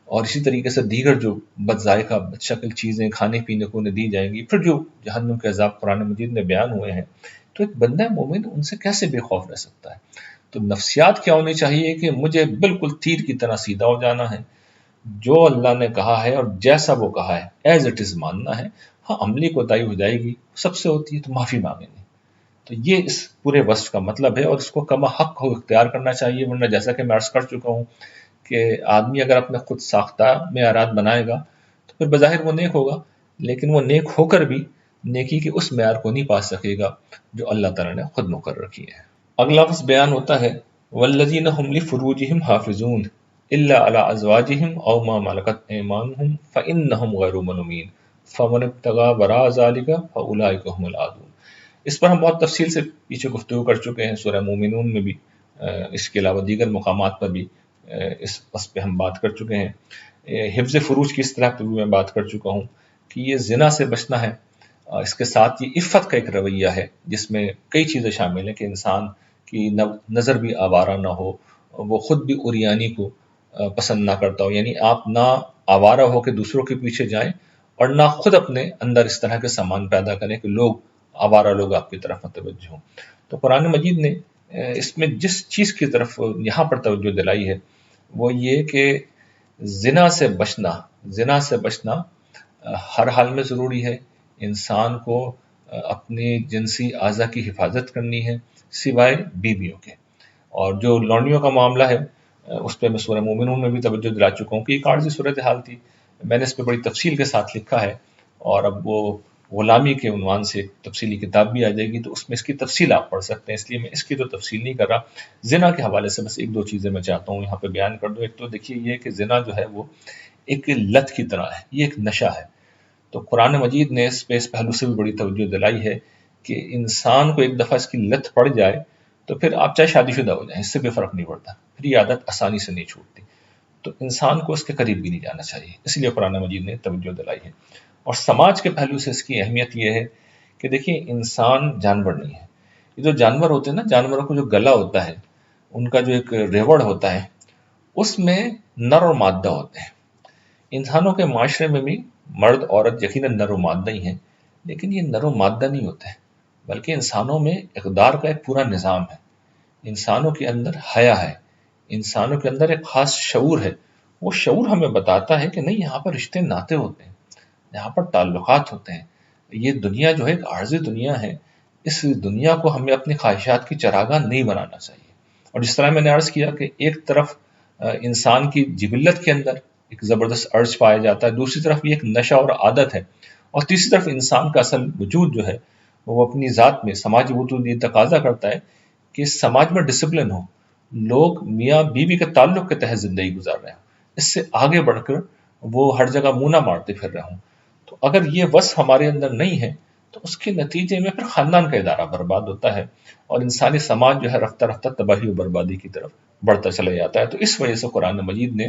اور اسی طریقے سے دیگر جو بد ذائقہ بد شکل چیزیں کھانے پینے کو انہیں دی جائیں گی، پھر جو جہنم کے عذاب قرآن مجید میں بیان ہوئے ہیں، تو ایک بندہ مومن ان سے کیسے بے خوف رہ سکتا ہے؟ تو نفسیات کیا ہونی چاہیے کہ مجھے بالکل تیر کی طرح سیدھا ہو جانا ہے، جو اللہ نے کہا ہے اور جیسا وہ کہا ہے ایز اٹ از ماننا ہے۔ ہاں، عملی کوتاہی ہو جائے گی، سب سے ہوتی ہے، تو معافی مانگیں گے۔ تو یہ اس پورے وصف کا مطلب ہے، اور اس کو کما حق ہو اختیار کرنا چاہیے، ورنہ جیسا کہ میں عرض کر چکا ہوں کہ آدمی اگر اپنے خود ساختہ معیارات بنائے گا تو پھر بظاہر وہ نیک ہوگا، لیکن وہ نیک ہو کر بھی نیکی کے اس معیار کو نہیں پا سکے گا جو اللہ تعالیٰ نے خود مقرر کی ہے۔ اگلا لفظ بیان ہوتا ہے والذین هم لفروجہم حافظون الا علی ازواجہم او ما ملکت ایمانہم فانہم غیر ملومین فمن ابتغى وراء ذلک فاولئک هم العادون۔ اس پر ہم بہت تفصیل سے پیچھے گفتگو کر چکے ہیں، سورہ مومنون میں بھی، اس کے علاوہ دیگر مقامات پر بھی اس پہ ہم بات کر چکے ہیں۔ حفظ فروج کی اصطلاح پہ بھی میں بات کر چکا ہوں کہ یہ زنا سے بچنا ہے، اس کے ساتھ یہ عفت کا ایک رویہ ہے جس میں کئی چیزیں شامل ہیں کہ انسان کی نظر بھی آوارہ نہ ہو، وہ خود بھی عریانی کو پسند نہ کرتا ہو، یعنی آپ نہ آوارہ ہو کہ دوسروں کے پیچھے جائیں اور نہ خود اپنے اندر اس طرح کے سامان پیدا کریں کہ لوگ آوارہ لوگ آپ کی طرف متوجہ ہوں۔ تو قرآن مجید نے اس میں جس چیز کی طرف یہاں پر توجہ دلائی ہے وہ یہ کہ زنا سے بچنا ہر حال میں ضروری ہے۔ انسان کو اپنی جنسی اعضاء کی حفاظت کرنی ہے سوائے بیویوں کے، اور جو لونڈیوں کا معاملہ ہے اس پہ میں سورہ مومنون میں بھی توجہ دلا چکا ہوں کہ ایک عارضی صورتحال تھی، میں نے اس پہ بڑی تفصیل کے ساتھ لکھا ہے، اور اب وہ غلامی کے عنوان سے ایک تفصیلی کتاب بھی آ جائے گی تو اس میں اس کی تفصیل آپ پڑھ سکتے ہیں، اس لیے میں اس کی تو تفصیل نہیں کر رہا۔ زنا کے حوالے سے بس ایک دو چیزیں میں چاہتا ہوں یہاں پہ بیان کر دوں۔ ایک تو دیکھیے یہ کہ زنا جو ہے وہ ایک لت کی طرح ہے، یہ ایک نشہ ہے، تو قرآن مجید نے اس پہلو سے بھی بڑی توجہ دلائی ہے کہ انسان کو ایک دفعہ اس کی لت پڑ جائے تو پھر آپ چاہے شادی شدہ ہو جائیں، اس سے بھی فرق نہیں پڑتا، پھر یہ عادت آسانی سے نہیں چھوٹتی، تو انسان کو اس کے قریب بھی نہیں جانا چاہیے، اس لیے قرآن مجید نے توجہ دلائی ہے۔ اور سماج کے پہلو سے اس کی اہمیت یہ ہے کہ دیکھیے انسان جانور نہیں ہے، یہ جو جانور ہوتے ہیں نا، جانوروں کو جو گلا ہوتا ہے، ان کا جو ایک ریوڑ ہوتا ہے، اس میں نر اور مادہ ہوتے ہیں۔ انسانوں کے معاشرے میں بھی مرد عورت یقیناً نر و مادہ ہی ہیں، لیکن یہ نر و مادہ نہیں ہوتے ہیں، بلکہ انسانوں میں اقدار کا ایک پورا نظام ہے، انسانوں کے اندر حیا ہے، انسانوں کے اندر ایک خاص شعور ہے، وہ شعور ہمیں بتاتا ہے کہ نہیں، یہاں پر رشتے ناتے ہوتے ہیں، یہاں پر تعلقات ہوتے ہیں، یہ دنیا جو ہے ایک عارضی دنیا ہے، اس دنیا کو ہمیں اپنی خواہشات کی چراگاہ نہیں بنانا چاہیے۔ اور جس طرح میں نے عرض کیا کہ ایک طرف انسان کی جبلت کے اندر ایک زبردست ارج پایا جاتا ہے، دوسری طرف یہ ایک نشہ اور عادت ہے، اور تیسری طرف انسان کا اصل وجود جو ہے وہ اپنی ذات میں سماجی وجود یہ تقاضا کرتا ہے کہ سماج میں ڈسپلن ہو، لوگ میاں بیوی کے تعلق کے تحت زندگی گزار رہے ہوں، اس سے آگے بڑھ کر وہ ہر جگہ منہ نہ مارتے پھر رہے ہوں۔ تو اگر یہ وصف ہمارے اندر نہیں ہے تو اس کے نتیجے میں پھر خاندان کا ادارہ برباد ہوتا ہے اور انسانی سماج جو ہے رفتہ رفتہ تباہی و بربادی کی طرف بڑھتا چلا جاتا ہے۔ تو اس وجہ سے قرآن مجید نے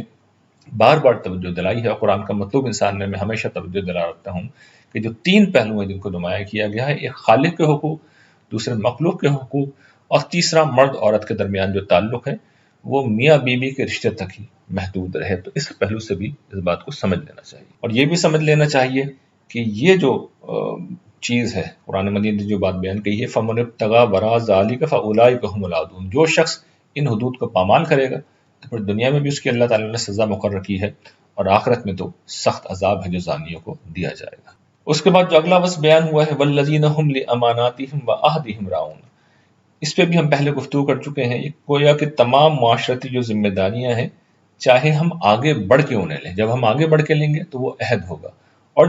بار بار توجہ دلائی ہے، اور قرآن کا مطلوب انسان میں ہمیشہ توجہ دلا رکھتا ہوں کہ جو تین پہلو ہیں جن کو نمایاں کیا گیا ہے، ایک خالق کے حقوق، دوسرے مخلوق کے حقوق، اور تیسرا مرد عورت کے درمیان جو تعلق ہے وہ میاں بیوی کے رشتے تک ہی محدود رہے۔ تو اس پہلو سے بھی اس بات کو سمجھ لینا چاہیے، اور یہ بھی سمجھ لینا چاہیے کہ یہ جو چیز ہے قرآن مجید نے جو بات بیان کی ہے، فَمَنِ ابْتَغَىٰ وَرَاءَ ذَٰلِكَ فَأُولَٰئِكَ هُمُ الْعَادُونَ، جو شخص ان حدود کو پامال کرے گا تو پھر دنیا میں بھی اس کی اللہ تعالیٰ نے سزا مقرر کی ہے، اور آخرت میں تو سخت عذاب ہے جو زانیوں کو دیا جائے گا۔ اس کے بعد جو اگلا وصف بیان ہوا ہے وَالَّذِينَ هُمْ لِأَمَانَاتِهِمْ وَعَهْدِهِمْ رَاعُونَ، اس پہ بھی ہم پہلے گفتگو کر چکے ہیں۔ یہ گویا کہ تمام معاشرتی جو ذمہ داریاں ہیں، چاہے ہم آگے بڑھ کے انہیں لیں، جب ہم آگے بڑھ کے لیں گے تو وہ عہد ہوگا، اور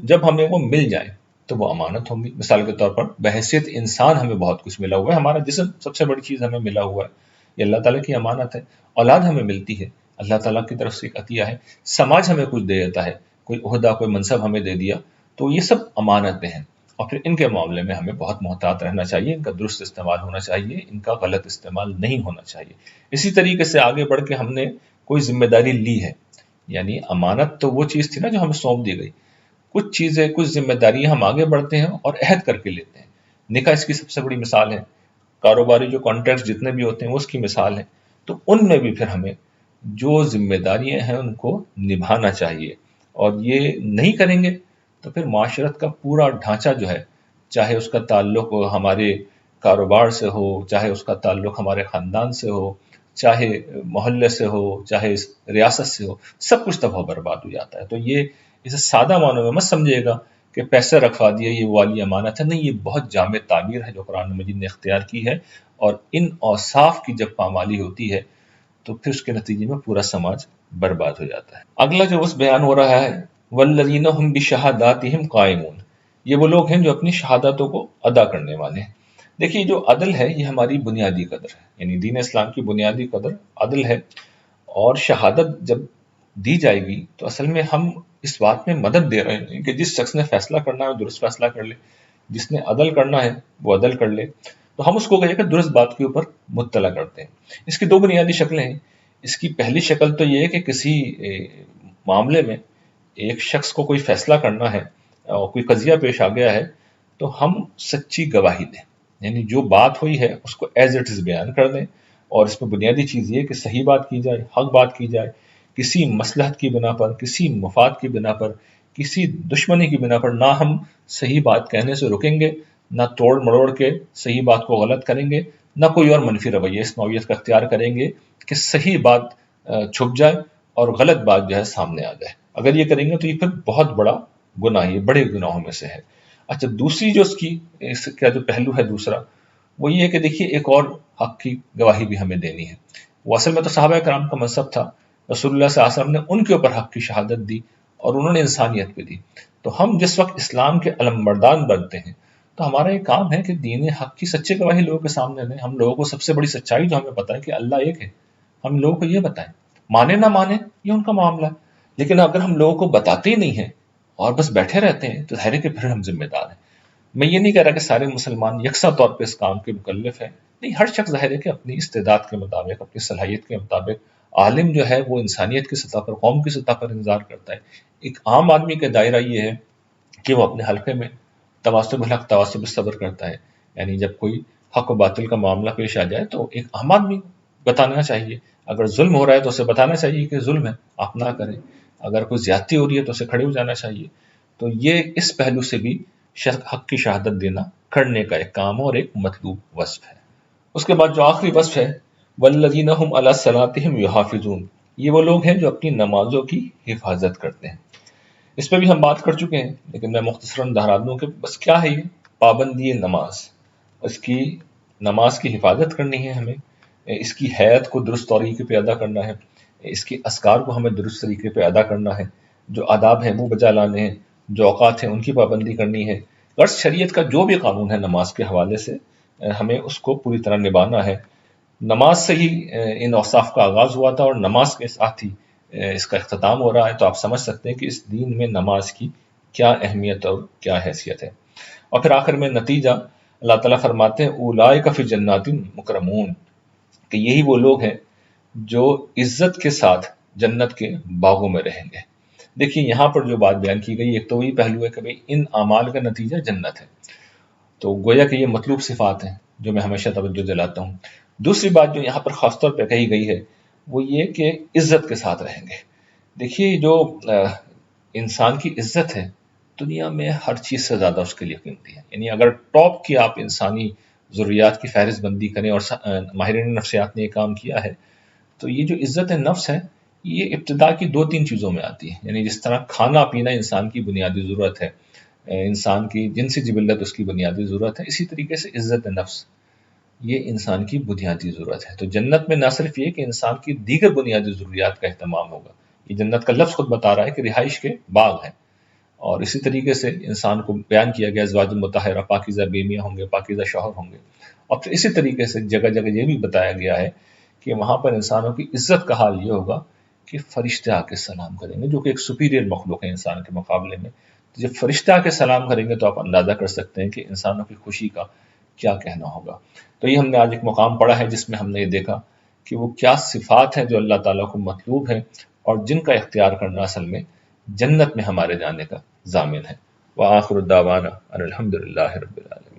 جب ہمیں وہ مل جائیں تو وہ امانت ہوں گی۔ مثال کے طور پر بحیثیت انسان ہمیں بہت کچھ ملا ہوا ہے، ہمارا جسم سب سے بڑی چیز ہمیں ملا ہوا ہے، یہ اللہ تعالیٰ کی امانت ہے۔ اولاد ہمیں ملتی ہے، اللہ تعالیٰ کی طرف سے ایک عطیہ ہے۔ سماج ہمیں کچھ دے دیتا ہے، کوئی عہدہ کوئی منصب ہمیں دے دیا، تو یہ سب امانتیں ہیں، اور پھر ان کے معاملے میں ہمیں بہت محتاط رہنا چاہیے، ان کا درست استعمال ہونا چاہیے، ان کا غلط استعمال نہیں ہونا چاہیے۔ اسی طریقے سے آگے بڑھ کے ہم نے کوئی ذمہ داری لی ہے، یعنی امانت تو وہ چیز تھی نا جو ہمیں سونپ دی گئی، کچھ چیزیں کچھ ذمہ داریاں ہم آگے بڑھتے ہیں اور عہد کر کے لیتے ہیں۔ نکاح اس کی سب سے بڑی مثال ہے، کاروباری جو کانٹریکٹس جتنے بھی ہوتے ہیں وہ اس کی مثال ہے۔ تو ان میں بھی پھر ہمیں جو ذمہ داریاں ہیں ان کو نبھانا چاہیے، اور یہ نہیں کریں گے تو پھر معاشرت کا پورا ڈھانچہ جو ہے، چاہے اس کا تعلق ہمارے کاروبار سے ہو، چاہے اس کا تعلق ہمارے خاندان سے ہو، چاہے محلے سے ہو، چاہے ریاست سے ہو، سب کچھ تباہ برباد ہو جاتا ہے۔ تو یہ اسے سادہ معنوں میں مت سمجھے گا کہ پیسے رکھوا دیا یہ والی امانت ہے، نہیں، یہ بہت جامع تعبیر ہے جو قرآن مجید نے اختیار کی ہے، اور ان اوصاف کی جب پامالی ہوتی ہے تو پھر اس کے نتیجے میں پورا سماج برباد ہو جاتا ہے۔ اگلا جو اس بیان ہو رہا ہے والذین هم بشہاداتہم قائمون، یہ وہ لوگ ہیں جو اپنی شہادتوں کو ادا کرنے والے ہیں۔ دیکھیے جو عدل ہے یہ ہماری بنیادی قدر ہے، یعنی دین اسلام کی بنیادی قدر عدل ہے، اور شہادت جب دی جائے گی تو اصل میں ہم اس بات میں مدد دے رہے ہیں کہ جس شخص نے فیصلہ کرنا ہے وہ درست فیصلہ کر لے، جس نے عدل کرنا ہے وہ عدل کر لے، تو ہم اس کو کہے کہ درست بات کے اوپر مطلع کرتے ہیں۔ اس کی دو بنیادی شکلیں ہیں۔ اس کی پہلی شکل تو یہ ہے کہ کسی معاملے میں ایک شخص کو کوئی فیصلہ کرنا ہے اور کوئی قضیہ پیش آ گیا ہے تو ہم سچی گواہی دیں، یعنی جو بات ہوئی ہے اس کو ایز اٹ از بیان کر دیں، اور اس میں بنیادی چیز یہ کہ صحیح بات کی جائے، حق بات کی جائے، کسی مصلحت کی بنا پر، کسی مفاد کی بنا پر، کسی دشمنی کی بنا پر نہ ہم صحیح بات کہنے سے رکیں گے، نہ توڑ مروڑ کے صحیح بات کو غلط کریں گے، نہ کوئی اور منفی رویہ اس نوعیت کا اختیار کریں گے کہ صحیح بات چھپ جائے اور غلط بات جو ہے سامنے آ جائے۔ اگر یہ کریں گے تو یہ پھر بہت بڑا گناہ، یہ بڑے گناہوں میں سے ہے۔ اچھا، دوسری جو اس کا جو پہلو ہے دوسرا، وہ یہ ہے کہ دیکھیے ایک اور حق کی گواہی بھی ہمیں دینی ہے۔ وہ اصل میں تو صحابہ کرام کا مذہب تھا، رسول اللہ صلی اللہ علیہ وسلم نے ان کے اوپر حق کی شہادت دی اور انہوں نے انسانیت پہ دی۔ تو ہم جس وقت اسلام کے علمبردار بنتے ہیں تو ہمارا یہ کام ہے کہ دین حق کی سچی گواہی لوگوں کے سامنے دیں۔ ہم لوگوں کو سب سے بڑی سچائی جو ہمیں پتہ ہے کہ اللہ ایک ہے، ہم لوگوں کو یہ بتائیں، مانے نہ مانے یہ ان کا معاملہ ہے، لیکن اگر ہم لوگوں کو بتاتے ہی نہیں ہیں اور بس بیٹھے رہتے ہیں تو ظاہر ہے کہ پھر ہم ذمہ دار ہیں۔ میں یہ نہیں کہہ رہا کہ سارے مسلمان یکساں طور پہ اس کام کے مکلف ہیں، نہیں، ہر شخص ظاہر ہے کہ اپنی استعداد کے مطابق، اپنی صلاحیت کے مطابق، عالم جو ہے وہ انسانیت کی سطح پر، قوم کی سطح پر انتظار کرتا ہے۔ ایک عام آدمی کا دائرہ یہ ہے کہ وہ اپنے حلقے میں تواسب الحق تواسب الصبر کرتا ہے، یعنی جب کوئی حق و باطل کا معاملہ پیش آ جائے تو ایک عام آدمی بتانا چاہیے، اگر ظلم ہو رہا ہے تو اسے بتانا چاہیے کہ ظلم ہے، آپ نہ کریں، اگر کوئی زیادتی ہو رہی ہے تو اسے کھڑے ہو جانا چاہیے۔ تو یہ اس پہلو سے بھی حق کی شہادت دینا کرنے کا ایک کام اور ایک مطلوب وصف ہے۔ اس کے بعد جو آخری وصف ہے، والذین هم علی صلاتہم یحافظون، یہ وہ لوگ ہیں جو اپنی نمازوں کی حفاظت کرتے ہیں۔ اس پہ بھی ہم بات کر چکے ہیں، لیکن میں مختصراً دہرا دوں کہ بس کیا ہے یہ پابندی نماز، اس کی نماز کی حفاظت کرنی ہے ہمیں، اس کی حیت کو درست طریقے پہ ادا کرنا ہے، اس کی اذکار کو ہمیں درست طریقے پہ ادا کرنا ہے، جو آداب ہیں وہ بجا لانے ہیں، جو اوقات ہیں ان کی پابندی کرنی ہے۔ غرض شریعت کا جو بھی قانون ہے نماز کے حوالے سے ہمیں اس کو پوری طرح نبھانا ہے۔ نماز سے ہی ان اوصاف کا آغاز ہوا تھا اور نماز کے ساتھ ہی اس کا اختتام ہو رہا ہے، تو آپ سمجھ سکتے ہیں کہ اس دین میں نماز کی کیا اہمیت اور کیا حیثیت ہے۔ اور پھر آخر میں نتیجہ اللہ تعالیٰ فرماتے ہیں اولئک فی جنات مکرمون، کہ یہی وہ لوگ ہیں جو عزت کے ساتھ جنت کے باغوں میں رہیں گے۔ دیکھیے یہاں پر جو بات بیان کی گئی، ایک تو وہی پہلو ہے کہ بھئی ان اعمال کا نتیجہ جنت ہے، تو گویا کہ یہ مطلوب صفات ہیں جو میں ہمیشہ توجہ دلاتا ہوں۔ دوسری بات جو یہاں پر خاص طور پہ کہی گئی ہے وہ یہ کہ عزت کے ساتھ رہیں گے۔ دیکھیے جو انسان کی عزت ہے دنیا میں ہر چیز سے زیادہ اس کے لیے قیمتی ہے، یعنی اگر ٹاپ کی آپ انسانی ضروریات کی فہرست بندی کریں، اور ماہرین نفسیات نے یہ کام کیا ہے، تو یہ جو عزت نفس ہے یہ ابتدا کی 2-3 چیزوں میں آتی ہے، یعنی جس طرح کھانا پینا انسان کی بنیادی ضرورت ہے، انسان کی جنسی جبلت اس کی بنیادی ضرورت ہے، اسی طریقے سے عزت نفس یہ انسان کی بنیادی ضرورت ہے۔ تو جنت میں نہ صرف یہ کہ انسان کی دیگر بنیادی ضروریات کا اہتمام ہوگا، یہ جنت کا لفظ خود بتا رہا ہے کہ رہائش کے باغ ہیں، اور اسی طریقے سے انسان کو بیان کیا گیا ازواج مطہرہ، پاکیزہ بیویاں ہوں گے، پاکیزہ شوہر ہوں گے، اور پھر اسی طریقے سے جگہ جگہ یہ بھی بتایا گیا ہے کہ وہاں پر انسانوں کی عزت کا حال یہ ہوگا کہ فرشتے آ کے سلام کریں گے، جو کہ ایک سپیریئر مخلوق ہے انسان کے مقابلے میں۔ تو جب فرشتے آ کے سلام کریں گے تو آپ اندازہ کر سکتے ہیں کہ انسانوں کی خوشی کا کیا کہنا ہوگا۔ تو یہ ہم نے آج ایک مقام پڑھا ہے جس میں ہم نے یہ دیکھا کہ وہ کیا صفات ہیں جو اللہ تعالیٰ کو مطلوب ہیں اور جن کا اختیار کرنا اصل میں جنت میں ہمارے جانے کا ضامن ہے۔ وآخر الدعوانا ان الحمد للہ رب العالمین۔